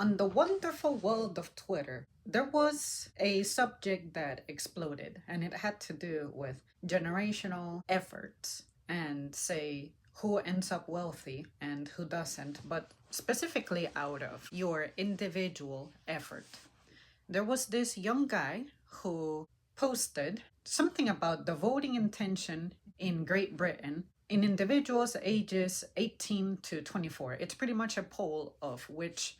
On the wonderful world of Twitter, there was a subject that exploded, and it had to do with generational efforts and say who ends up wealthy and who doesn't, but specifically out of your individual effort. There was this young guy who posted something about the voting intention in Great Britain in individuals ages 18 to 24. It's pretty much a poll of which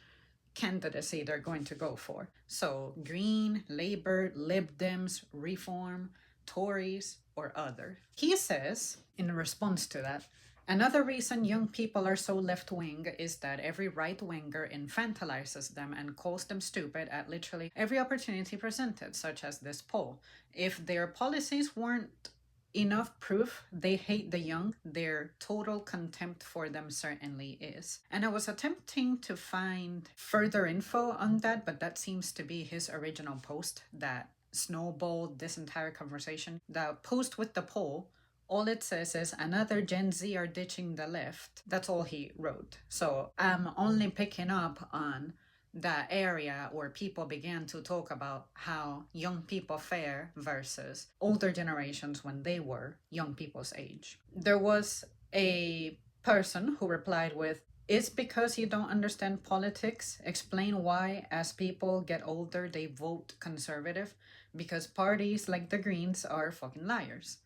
candidacy they're going to go for. So, Green, Labour, Lib Dems, Reform, Tories, or other. He says, in response to that, another reason young people are so left wing is that every right winger infantilizes them and calls them stupid at literally every opportunity presented, such as this poll. If their policies weren't enough proof they hate the young, their total contempt for them certainly is. And I was attempting to find further info on that, but that seems to be his original post that snowballed this entire conversation. The post with the poll, all it says is another Gen Z are ditching the left. That's all he wrote. So I'm only picking up on the area where people began to talk about how young people fare versus older generations when they were young people's age. There was a person who replied with, "It's because you don't understand politics. Explain why, as people get older, they vote conservative. Because parties like the Greens are fucking liars."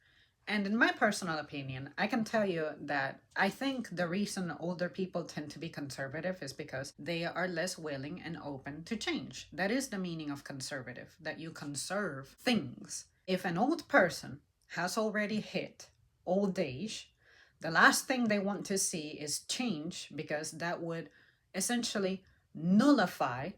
And in my personal opinion, I can tell you that I think the reason older people tend to be conservative is because they are less willing and open to change. That is the meaning of conservative, that you conserve things. If an old person has already hit old age, the last thing they want to see is change, because that would essentially nullify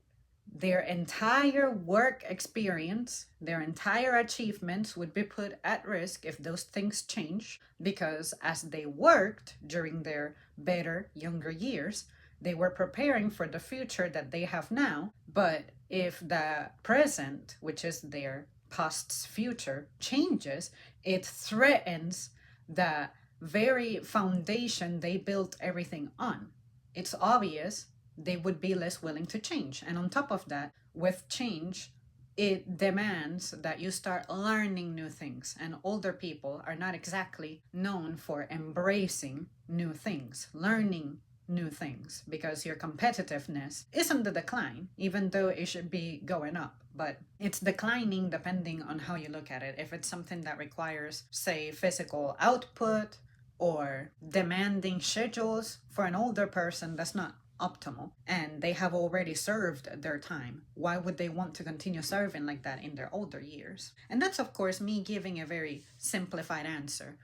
their entire work experience, their entire achievements would be put at risk if those things change, because as they worked during their better, younger years, they were preparing for the future that they have now. But if the present, which is their past's future, changes, it threatens the very foundation they built everything on. It's obvious they would be less willing to change. And on top of that, with change, it demands that you start learning new things. And older people are not exactly known for embracing new things, learning new things, because your competitiveness isn't the decline, even though it should be going up. But it's declining depending on how you look at it. If it's something that requires, say, physical output or demanding schedules, for an older person, that's not optimal, and they have already served their time. Why would they want to continue serving like that in their older years? And that's, of course, me giving a very simplified answer,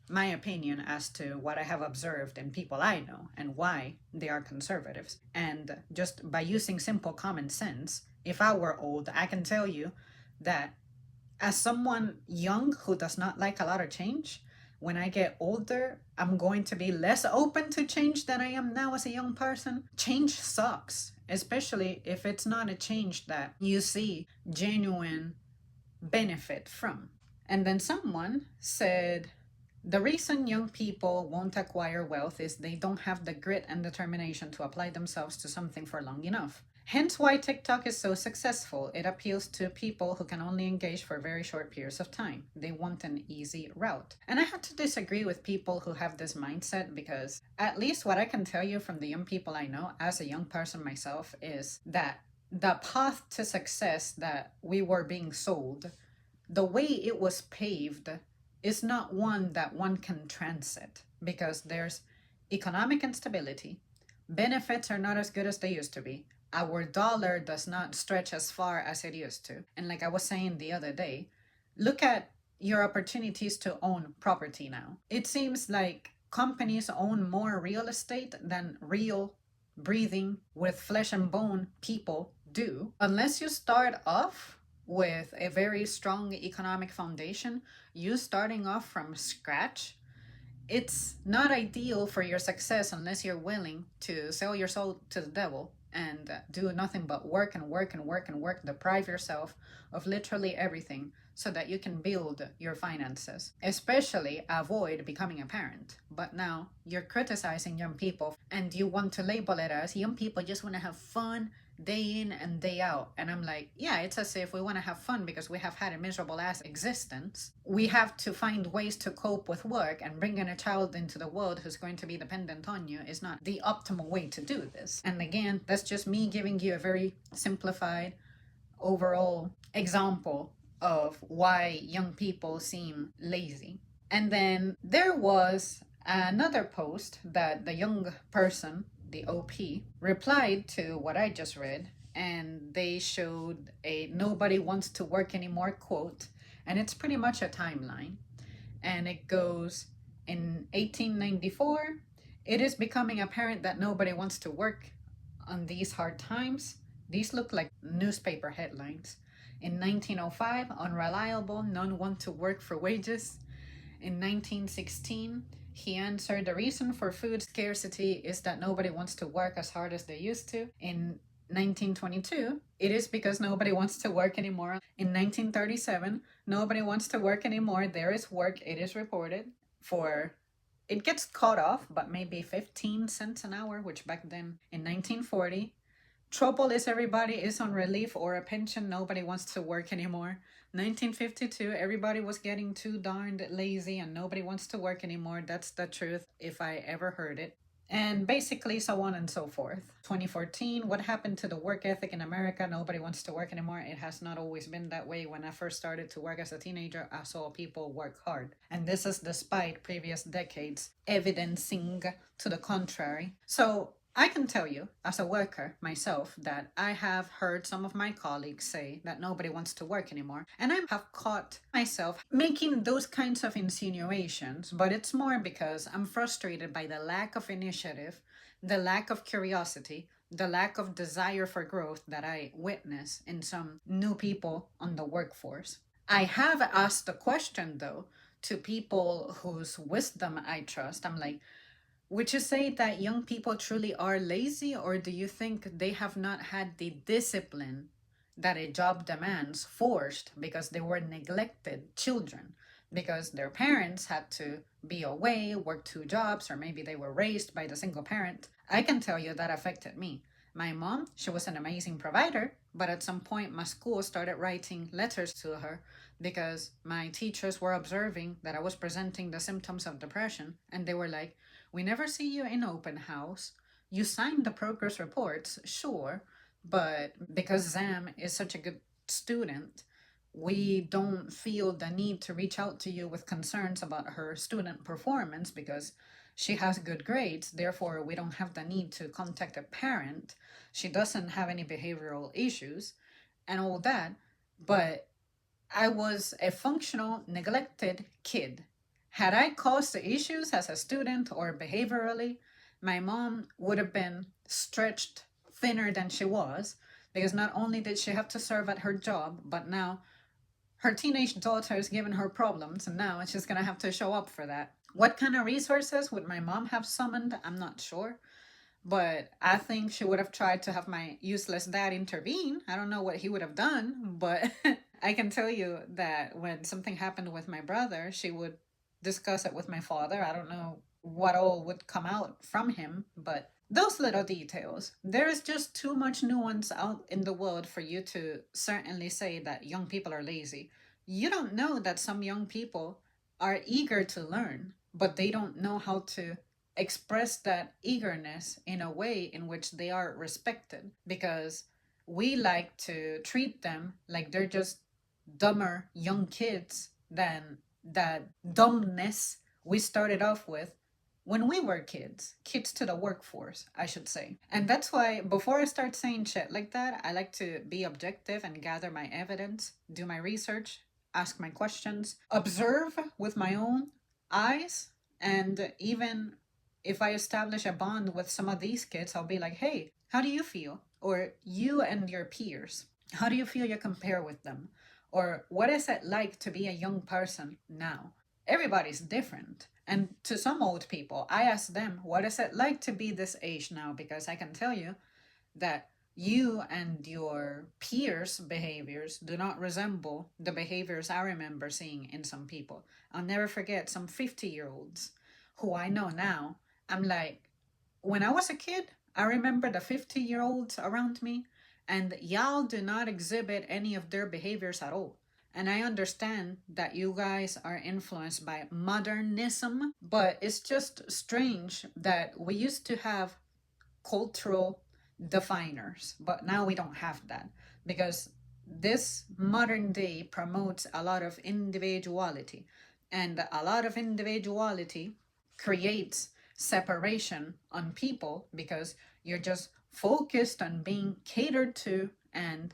my opinion as to what I have observed in people I know and why they are conservatives. And just by using simple common sense, if I were old, I can tell you that as someone young who does not like a lot of change, when I get older, I'm going to be less open to change than I am now as a young person. Change sucks, especially if it's not a change that you see genuine benefit from. And then someone said, the reason young people won't acquire wealth is they don't have the grit and determination to apply themselves to something for long enough. Hence why TikTok is so successful. It appeals to people who can only engage for very short periods of time. They want an easy route. And I have to disagree with people who have this mindset, because at least what I can tell you from the young people I know, as a young person myself, is that the path to success that we were being sold, the way it was paved, is not one that one can transit, because there's economic instability. Benefits are not as good as they used to be. Our dollar does not stretch as far as it used to. And like I was saying the other day, look at your opportunities to own property now. It seems like companies own more real estate than real, breathing, with flesh and bone people do. Unless you start off with a very strong economic foundation, you starting off from scratch, it's not ideal for your success unless you're willing to sell your soul to the devil and do nothing but work and work and work and work, deprive yourself of literally everything so that you can build your finances, especially avoid becoming a parent. But now you're criticizing young people and you want to label it as young people just want to have fun, day in and day out. And I'm like, yeah, it's as if we want to have fun because we have had a miserable ass existence. We have to find ways to cope with work, and bringing a child into the world who's going to be dependent on you is not the optimal way to do this. And again, that's just me giving you a very simplified overall example of why young people seem lazy. And then there was another post that the young person, the OP, replied to what I just read, and they showed a "nobody wants to work anymore" quote, and it's pretty much a timeline. And it goes, in 1894, it is becoming apparent that nobody wants to work on these hard times. These look like newspaper headlines. In 1905, unreliable, none want to work for wages. In 1916, he answered the reason for food scarcity is that nobody wants to work as hard as they used to. In 1922, it is because nobody wants to work anymore. In 1937, nobody wants to work anymore. There is work, it is reported. For it gets cut off, but maybe 15 cents an hour, which back then in 1940, trouble is everybody is on relief or a pension. Nobody wants to work anymore. 1952, everybody was getting too darned lazy and nobody wants to work anymore. That's the truth if I ever heard it. And basically, so on and so forth. 2014, what happened to the work ethic in America? Nobody wants to work anymore. It has not always been that way. When I first started to work as a teenager, I saw people work hard. And this is despite previous decades evidencing to the contrary. So I can tell you, as a worker myself, that I have heard some of my colleagues say that nobody wants to work anymore. And I have caught myself making those kinds of insinuations, but it's more because I'm frustrated by the lack of initiative, the lack of curiosity, the lack of desire for growth that I witness in some new people on the workforce. I have asked the question, though, to people whose wisdom I trust. I'm like, would you say that young people truly are lazy, or do you think they have not had the discipline that a job demands forced because they were neglected children? Because their parents had to be away, work two jobs, or maybe they were raised by the single parent. I can tell you that affected me. My mom, she was an amazing provider, but at some point my school started writing letters to her because my teachers were observing that I was presenting the symptoms of depression, and they were like, we never see you in open house. You signed the progress reports, sure, but because Zam is such a good student, we don't feel the need to reach out to you with concerns about her student performance because she has good grades. Therefore, we don't have the need to contact a parent. She doesn't have any behavioral issues and all that. But I was a functional, neglected kid. Had I caused the issues as a student or behaviorally, my mom would have been stretched thinner than she was, because not only did she have to serve at her job, but now her teenage daughter is giving her problems, and now she's going to have to show up for that. What kind of resources would my mom have summoned? I'm not sure. But I think she would have tried to have my useless dad intervene. I don't know what he would have done, but I can tell you that when something happened with my brother, she would discuss it with my father. I don't know what all would come out from him, but those little details. There is just too much nuance out in the world for you to certainly say that young people are lazy. You don't know that some young people are eager to learn, but they don't know how to express that eagerness in a way in which they are respected, because we like to treat them like they're just dumber young kids than that dumbness we started off with when we were kids to the workforce, I should say. And that's why before I start saying shit like that, I like to be objective and gather my evidence, do my research, ask my questions, observe with my own eyes, and even if I establish a bond with some of these kids, I'll be like, hey, how do you feel? Or you and your peers, how do you feel you compare with them? Or what is it like to be a young person now? Everybody's different. And to some old people, I ask them, what is it like to be this age now? Because I can tell you that you and your peers' behaviors do not resemble the behaviors I remember seeing in some people. I'll never forget some 50-year-olds who I know now. I'm like, when I was a kid, I remember the 50-year-olds around me, and y'all do not exhibit any of their behaviors at all. And I understand that you guys are influenced by modernism, but it's just strange that we used to have cultural definers, but now we don't have that because this modern day promotes a lot of individuality, and a lot of individuality creates separation on people because you're just focused on being catered to and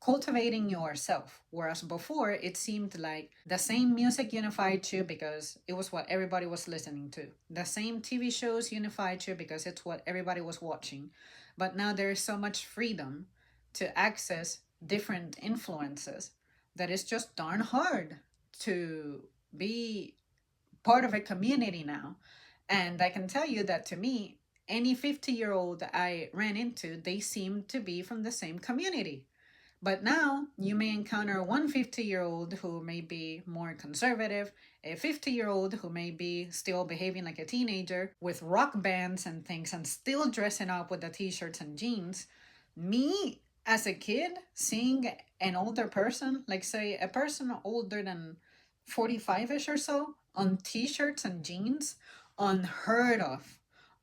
cultivating yourself. Whereas before, it seemed like the same music unified you because it was what everybody was listening to. The same TV shows unified you because it's what everybody was watching. But now there is so much freedom to access different influences that it's just darn hard to be part of a community now. And I can tell you that to me, any 50-year-old I ran into, they seemed to be from the same community. But now you may encounter one 50-year-old who may be more conservative, a 50-year-old who may be still behaving like a teenager with rock bands and things and still dressing up with the t-shirts and jeans. Me as a kid, seeing an older person, like say a person older than 45-ish or so, on t-shirts and jeans, unheard of,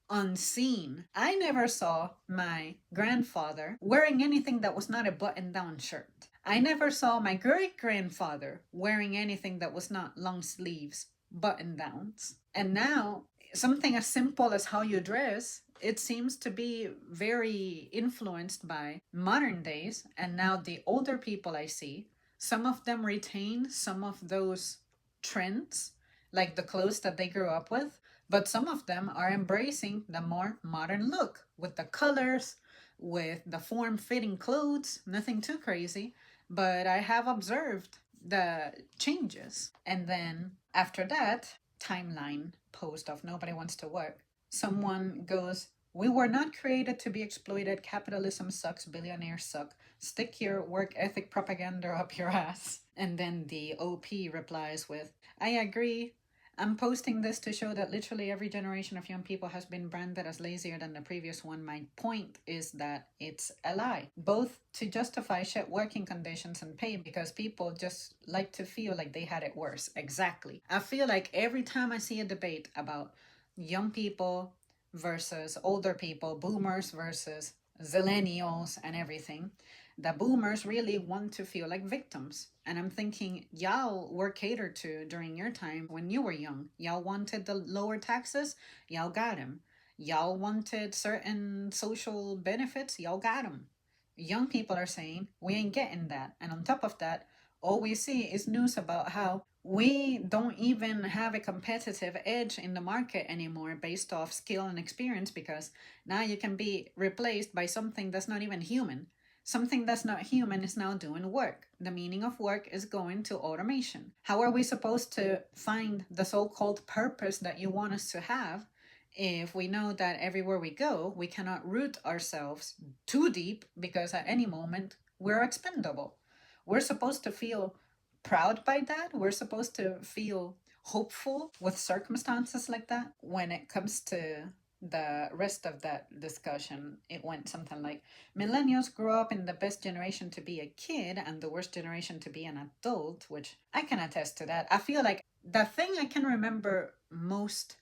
unseen. I never saw my grandfather wearing anything that was not a button down shirt. I never saw my great grandfather wearing anything that was not long sleeves, button downs. And now, something as simple as how you dress, it seems to be very influenced by modern days. And now, the older people I see, some of them retain some of those trends, like the clothes that they grew up with, but some of them are embracing the more modern look with the colors, with the form fitting clothes, nothing too crazy. But I have observed the changes. And then after that, timeline post of Nobody Wants to Work, someone goes, "We were not created to be exploited. Capitalism sucks. Billionaires suck. Stick your work ethic propaganda up your ass." And then the OP replies with, "I agree. I'm posting this to show that literally every generation of young people has been branded as lazier than the previous one. My point is that it's a lie, both to justify shit working conditions and pay because people just like to feel like they had it worse." Exactly. I feel like every time I see a debate about young people versus older people, boomers versus zillennials and everything, the boomers really want to feel like victims. And I'm thinking, y'all were catered to during your time when you were young. Y'all wanted the lower taxes, y'all got them. Y'all wanted certain social benefits, y'all got them. Young people are saying, we ain't getting that. And on top of that, all we see is news about how we don't even have a competitive edge in the market anymore based off skill and experience because now you can be replaced by something that's not even human. Something that's not human is now doing work. The meaning of work is going to automation. How are we supposed to find the so-called purpose that you want us to have if we know that everywhere we go, we cannot root ourselves too deep because at any moment we're expendable? We're supposed to feel proud by that. We're supposed to feel hopeful with circumstances like that. When it comes to the rest of that discussion, it went something like, millennials grew up in the best generation to be a kid and the worst generation to be an adult, which I can attest to that. I feel like the thing I can remember most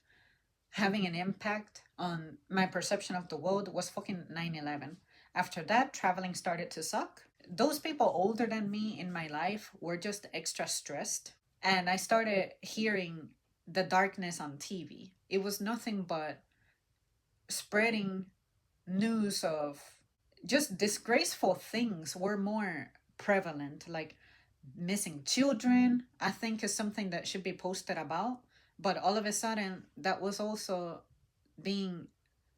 having an impact on my perception of the world was fucking 9/11. After that, traveling started to suck. Those people older than me in my life were just extra stressed. And I started hearing the darkness on TV. It was nothing but spreading news of just disgraceful things were more prevalent, like missing children, I think is something that should be posted about. But all of a sudden, that was also being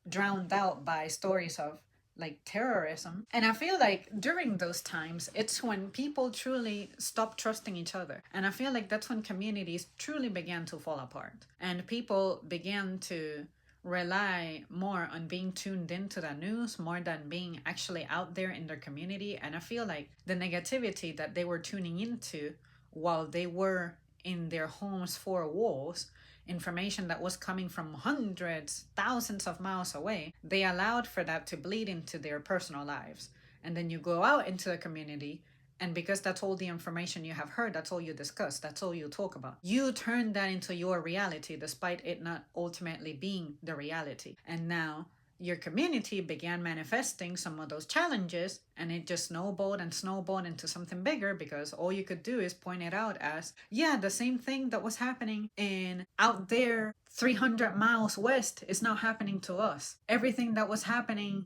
drowned out by stories of like terrorism. And I feel like during those times, it's when people truly stopped trusting each other. And I feel like that's when communities truly began to fall apart. And people began to rely more on being tuned into the news more than being actually out there in their community. And I feel like the negativity that they were tuning into while they were in their homes' four walls, information that was coming from hundreds, thousands of miles away, they allowed for that to bleed into their personal lives. And then you go out into the community, and because that's all the information you have heard, that's all you discuss, that's all you talk about. You turn that into your reality despite it not ultimately being the reality. And now your community began manifesting some of those challenges, and it just snowballed and snowballed into something bigger, because all you could do is point it out as, yeah, the same thing that was happening in out there 300 miles west is now happening to us. Everything that was happening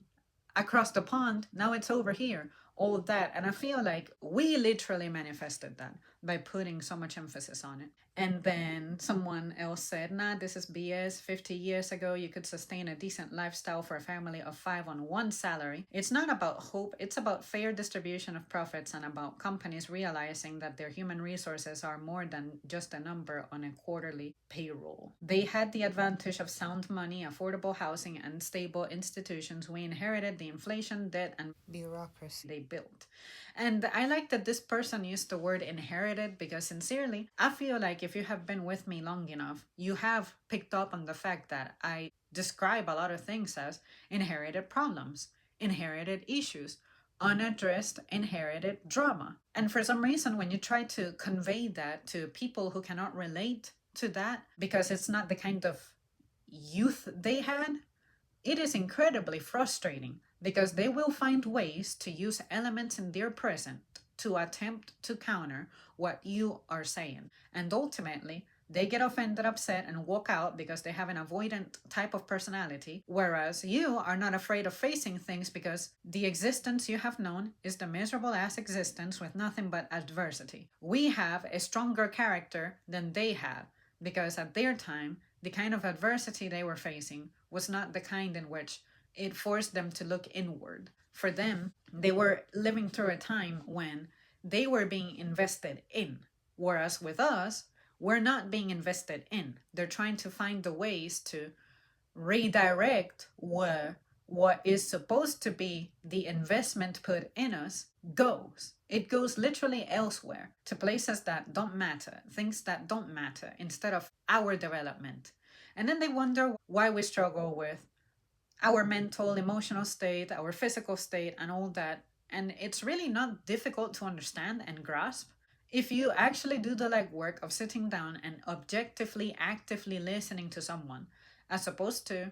across the pond, now it's over here. All of that. And I feel like we literally manifested that by putting so much emphasis on it. And then someone else said, nah, this is BS. 50 years ago, you could sustain a decent lifestyle for a family of 5 on one salary. It's not about hope, it's about fair distribution of profits and about companies realizing that their human resources are more than just a number on a quarterly payroll. They had the advantage of sound money, affordable housing, and stable institutions. We inherited the inflation, debt, and bureaucracy they built. And I like that this person used the word inherited, because sincerely, I feel like if you have been with me long enough, you have picked up on the fact that I describe a lot of things as inherited problems, inherited issues, unaddressed inherited drama. And for some reason, when you try to convey that to people who cannot relate to that, because it's not the kind of youth they had, it is incredibly frustrating, because they will find ways to use elements in their present to attempt to counter what you are saying. And ultimately, they get offended, upset, and walk out because they have an avoidant type of personality, whereas you are not afraid of facing things because the existence you have known is the miserable ass existence with nothing but adversity. We have a stronger character than they have, because at their time, the kind of adversity they were facing was not the kind in which it forced them to look inward. For them, they were living through a time when they were being invested in, whereas with us, we're not being invested in. They're trying to find the ways to redirect where what is supposed to be the investment put in us goes. It goes literally elsewhere, to places that don't matter, things that don't matter, instead of our development. And then they wonder why we struggle with our mental, emotional state, our physical state, and all that. And it's really not difficult to understand and grasp if you actually do the legwork of sitting down and objectively, actively listening to someone, as opposed to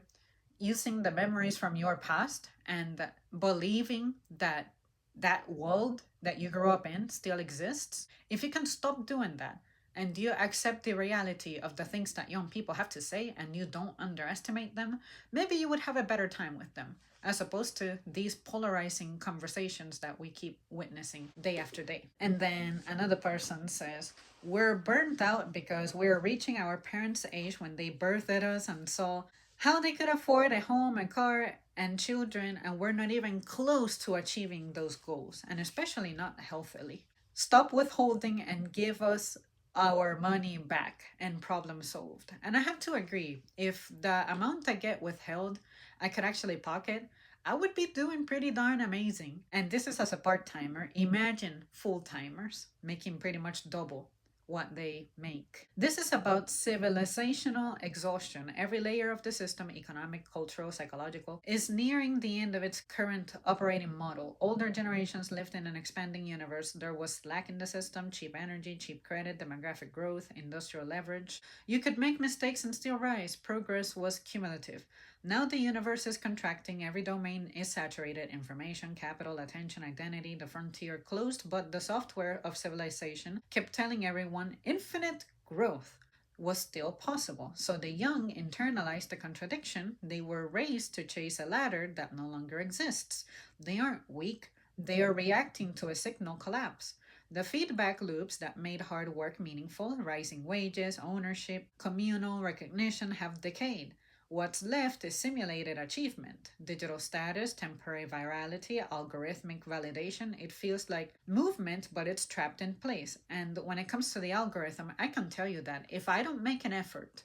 using the memories from your past and believing that that world that you grew up in still exists. If you can stop doing that and you accept the reality of the things that young people have to say and you don't underestimate them, maybe you would have a better time with them, as opposed to these polarizing conversations that we keep witnessing day after day. And then another person says, we're burnt out because we're reaching our parents' age when they birthed us and saw how they could afford a home, a car, and children, and we're not even close to achieving those goals, and especially not healthily. Stop withholding and give us our money back, and problem solved. And I have to agree, if the amount I get withheld I could actually pocket, I would be doing pretty darn amazing. And this is as a part-timer. Imagine full-timers making pretty much double what they make. This is about civilizational exhaustion. Every layer of the system, economic, cultural, psychological, is nearing the end of its current operating model. Older generations lived in an expanding universe. There was slack in the system, cheap energy, cheap credit, demographic growth, industrial leverage. You could make mistakes and still rise. Progress was cumulative. Now the universe is contracting, every domain is saturated, information, capital, attention, identity, the frontier closed, but the software of civilization kept telling everyone infinite growth was still possible. So the young internalized the contradiction. They were raised to chase a ladder that no longer exists. They aren't weak, they are reacting to a signal collapse. The feedback loops that made hard work meaningful, rising wages, ownership, communal recognition, have decayed. What's left is simulated achievement, digital status, temporary virality, algorithmic validation. It feels like movement, but it's trapped in place. And when it comes to the algorithm, I can tell you that if I don't make an effort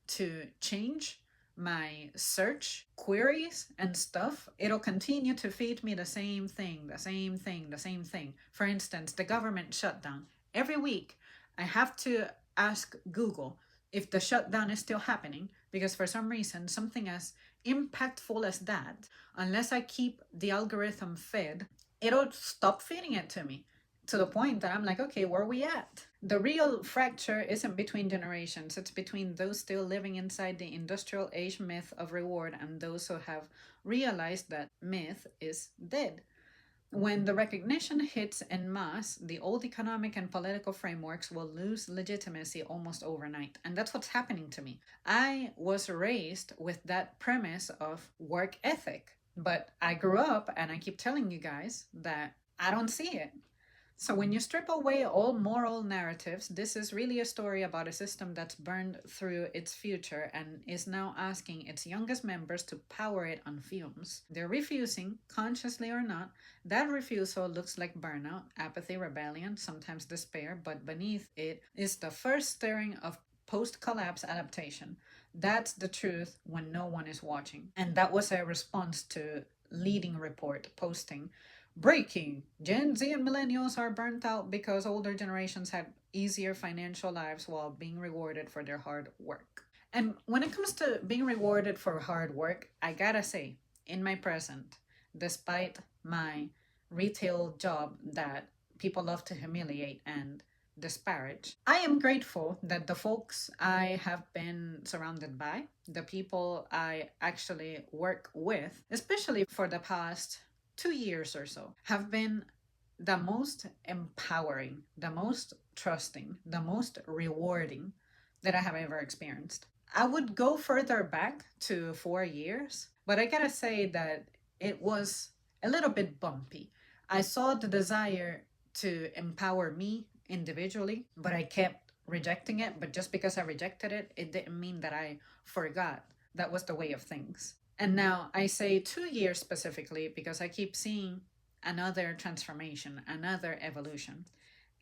to change my search queries and stuff, it'll continue to feed me the same thing, the same thing, the same thing. For instance, the government shutdown. Every week, I have to ask Google if the shutdown is still happening, because for some reason, something as impactful as that, unless I keep the algorithm fed it'll stop feeding it to me, to the point that I'm like, okay, where are we at? The real fracture isn't between generations, it's between those still living inside the industrial age myth of reward and those who have realized that myth is dead. When the recognition hits en masse, the old economic and political frameworks will lose legitimacy almost overnight. And that's what's happening to me. I was raised with that premise of work ethic, but I grew up and I keep telling you guys that I don't see it. So, when you strip away all moral narratives, this is really a story about a system that's burned through its future and is now asking its youngest members to power it on fumes. They're refusing, consciously or not. That refusal looks like burnout, apathy, rebellion, sometimes despair, but beneath it is the first stirring of post collapse adaptation. That's the truth when no one is watching. And that was a response to leading report posting breaking. Gen Z and millennials are burnt out because older generations had easier financial lives while being rewarded for their hard work. And when it comes to being rewarded for hard work, I gotta say, in my present, despite my retail job that people love to humiliate and disparage, I am grateful that the folks I have been surrounded by, the people I actually work with, especially for the past 2 years or so, have been the most empowering, the most trusting, the most rewarding that I have ever experienced. I would go further back to 4 years, but I gotta say that it was a little bit bumpy. I saw the desire to empower me individually, but I kept rejecting it. But just because I rejected it, it didn't mean that I forgot that was the way of things. And now I say 2 years specifically because I keep seeing another transformation, another evolution.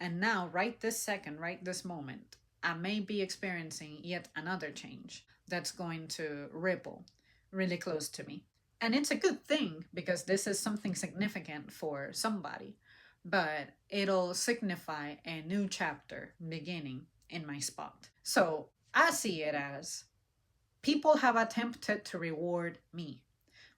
And now, right this second, right this moment, I may be experiencing yet another change that's going to ripple really close to me. And it's a good thing because this is something significant for somebody, but it'll signify a new chapter beginning in my spot. So I see it as people have attempted to reward me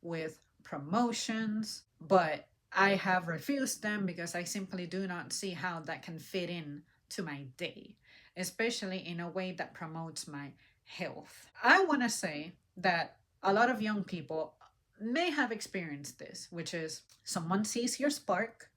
with promotions, but I have refused them because I simply do not see how that can fit in to my day, especially in a way that promotes my health. I want to say that a lot of young people may have experienced this, which is someone sees your spark,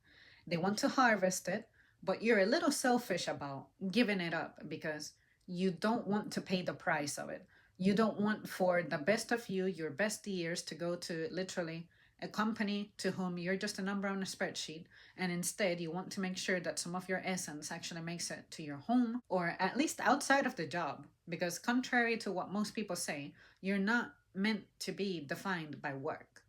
they want to harvest it, but you're a little selfish about giving it up because you don't want to pay the price of it. You don't want for the best of you, your best years, to go to literally a company to whom you're just a number on a spreadsheet. And instead, you want to make sure that some of your essence actually makes it to your home or at least outside of the job. Because, contrary to what most people say, you're not meant to be defined by work.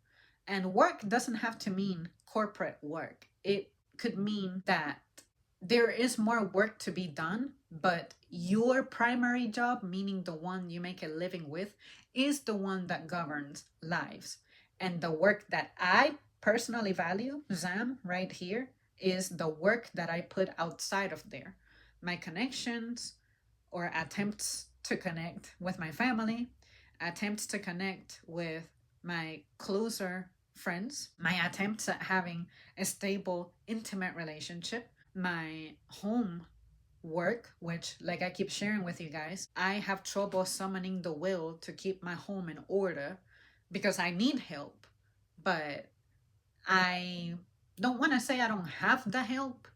And work doesn't have to mean corporate work, it could mean that there is more work to be done, but your primary job, meaning the one you make a living with, is the one that governs lives. And the work that I personally value, Zam, right here, is the work that I put outside of there. My connections or attempts to connect with my family, attempts to connect with my closer friends, my attempts at having a stable, intimate relationship, my home work, which, like I keep sharing with you guys, I have trouble summoning the will to keep my home in order because I need help. But I don't want to say I don't have the help,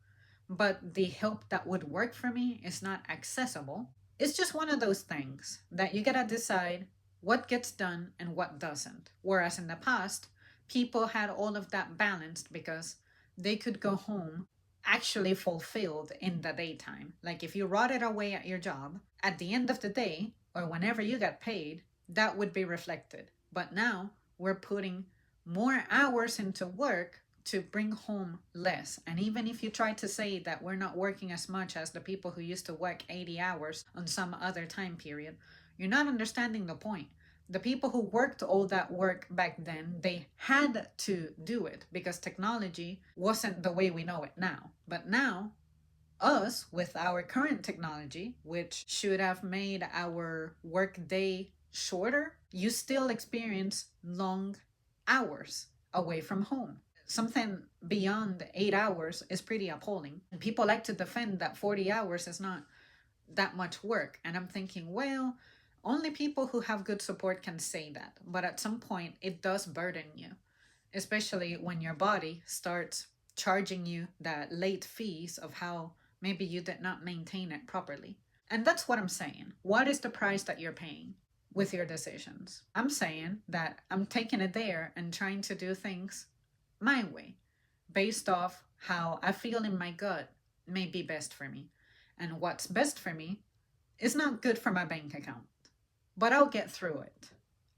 but the help that would work for me is not accessible. It's just one of those things that you gotta decide what gets done and what doesn't. Whereas in the past, people had all of that balanced because they could go home actually fulfilled in the daytime. Like if you rotted away at your job, at the end of the day, or whenever you got paid, that would be reflected. But now we're putting more hours into work to bring home less. And even if you try to say that we're not working as much as the people who used to work 80 hours on some other time period, you're not understanding the point. The people who worked all that work back then, they had to do it because technology wasn't the way we know it now. But now, us with our current technology, which should have made our work day shorter, you still experience long hours away from home. something beyond 8 hours is pretty appalling. And people like to defend that 40 hours is not that much work. And I'm thinking, well, only people who have good support can say that. But at some point, it does burden you, especially when your body starts charging you that late fees of how maybe you did not maintain it properly. And that's what I'm saying. What is the price that you're paying with your decisions? I'm saying that I'm taking it there and trying to do things my way, based off how I feel in my gut may be best for me. And what's best for me is not good for my bank account, but I'll get through it.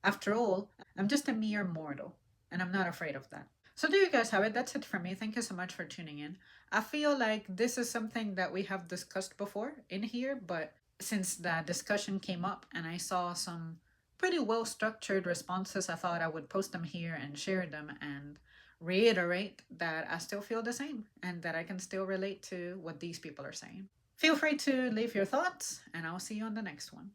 After all, I'm just a mere mortal, and I'm not afraid of that. So there you guys have it. That's it for me. Thank you so much for tuning in. I feel like this is something that we have discussed before in here, but since the discussion came up and I saw some pretty well structured responses, I thought I would post them here and share them and reiterate that I still feel the same and that I can still relate to what these people are saying. Feel free to leave your thoughts, and I'll see you on the next one.